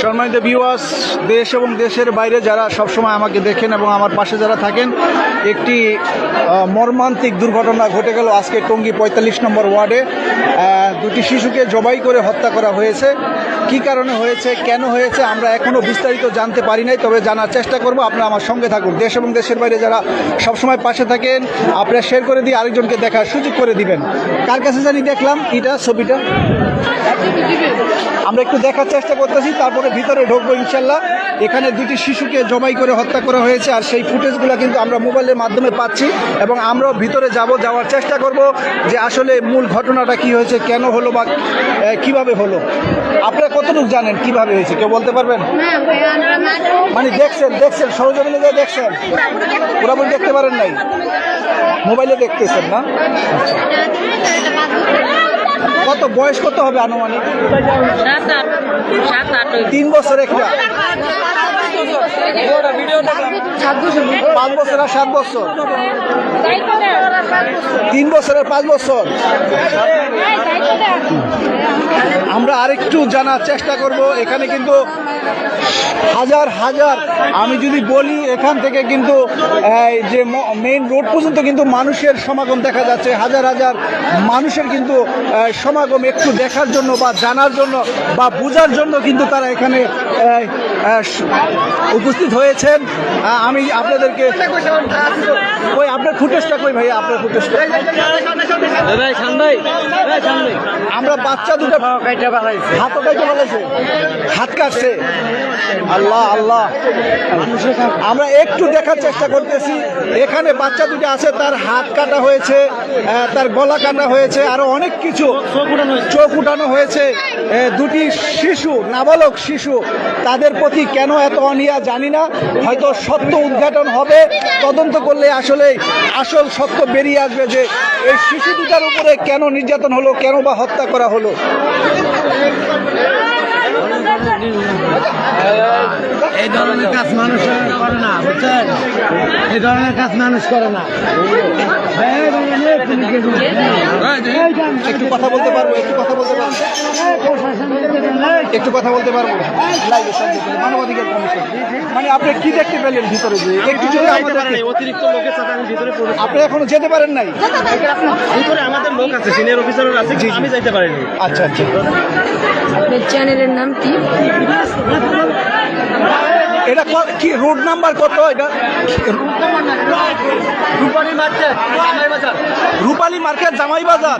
সম্মানিত ভিউয়ার্স, দেশ এবং দেশের বাইরে যারা সবসময় আমাকে দেখেন এবং আমার পাশে যারা থাকেন, একটি মর্মান্তিক দুর্ঘটনা ঘটে গেল আজকে টঙ্গী ৪৫ নম্বর ওয়ার্ডে। দুটি শিশুকে জবাই করে হত্যা করা হয়েছে। কি কারণে হয়েছে, কেন হয়েছে, আমরা এখনও বিস্তারিত জানতে পারি নাই, তবে জানার চেষ্টা করব। আপনারা আমার সঙ্গে থাকুন। দেশ এবং দেশের বাইরে যারা সবসময় পাশে থাকেন, আপনারা শেয়ার করে দিয়ে আরেকজনকে দেখার সুযোগ করে দিবেন। কার কাছে জানি দেখলাম এটা ছবিটা, আমরা একটু দেখার চেষ্টা করতেছি, তারপরে ভিতরে ঢুকবো ইনশাল্লাহ। এখানে দুটি শিশুকে জবাই করে হত্যা করা হয়েছে, আর সেই ফুটেজগুলো কিন্তু আমরা মোবাইলের মাধ্যমে পাচ্ছি এবং আমরাও ভিতরে যাওয়ার চেষ্টা করব যে আসলে মূল ঘটনাটা কি হয়েছে, কেন হলো বা কিভাবে হলো। আপনারা কতটুকু জানেন কিভাবে হয়েছে, কেউ বলতে পারবেন? মানে দেখছেন সরজমিনে যা দেখছেন, পুরোপুরি দেখতে পারেন নাই, মোবাইলে দেখতেছেন না? কত বয়স কত হবে আনুমানিক? 3 বছর, একটা 5 বছর আর 7 বছর, 3 বছর আর 5 বছর। আমরা আরেকটু জানার চেষ্টা করব। এখানে কিন্তু হাজার হাজার, আমি যদি বলি এখান থেকে কিন্তু যে মেইন রোড পর্যন্ত কিন্তু মানুষের সমাগম দেখা যাচ্ছে। হাজার হাজার মানুষের কিন্তু সমাগম একটু দেখার জন্য বা জানার জন্য বা বোঝার জন্য কিন্তু তারা এখানে উপস্থিত হয়েছেন। আমি আপনাদেরকে ওই আপনার ফুটেজটা কই ভাই, আপনার ফুটেজটা আমরা বাচ্চা দুটো হাতও কাটতে বলেছে, হাত কাটছে। আল্লাহ আল্লাহ, আমরা একটু দেখার চেষ্টা করতেছি। এখানে বাচ্চা দুটো আছে, তার হাত কাটা হয়েছে, তার গলা কাটা হয়েছে, আরো অনেক কিছু, চোখ উঠানো হয়েছে। দুটি শিশু, নাবালক শিশু, তাদের প্রতি কেন এত অনীহা জানি না। হয়তো সত্য উদ্ঘাটন হবে, তদন্ত করলে আসলে আসল সত্য বেরিয়ে আসবে যে এই শিশু দুটার উপরে কেন নির্যাতন হলো, কেন বা হত্যা করা হলো। এই ধরনের কাজ মানুষ করে না, বুঝছেন? এই ধরনের কাজ মানুষ করে না। একটু কথা বলতে পারবো, একটু কথা বলতে পারবো। মানবাধিকার কমিশন, মানে আপনি কি দেখতে পেলেন ভিতরে? যে একটু যদি অতিরিক্ত লোকের সাথে আমি ভিতরে পড়েছি। আপনি এখনো যেতে পারেন নাই? ভিতরে আমাদের লোক আছে, সিনিয়র অফিসার আছে, আমি যাইতে পারিনি। আচ্ছা আচ্ছা, আপনার চ্যানেলের নাম কি? এটা কি রোড নাম্বার কত? এটা রূপালী মার্কেট জামাই বাজার।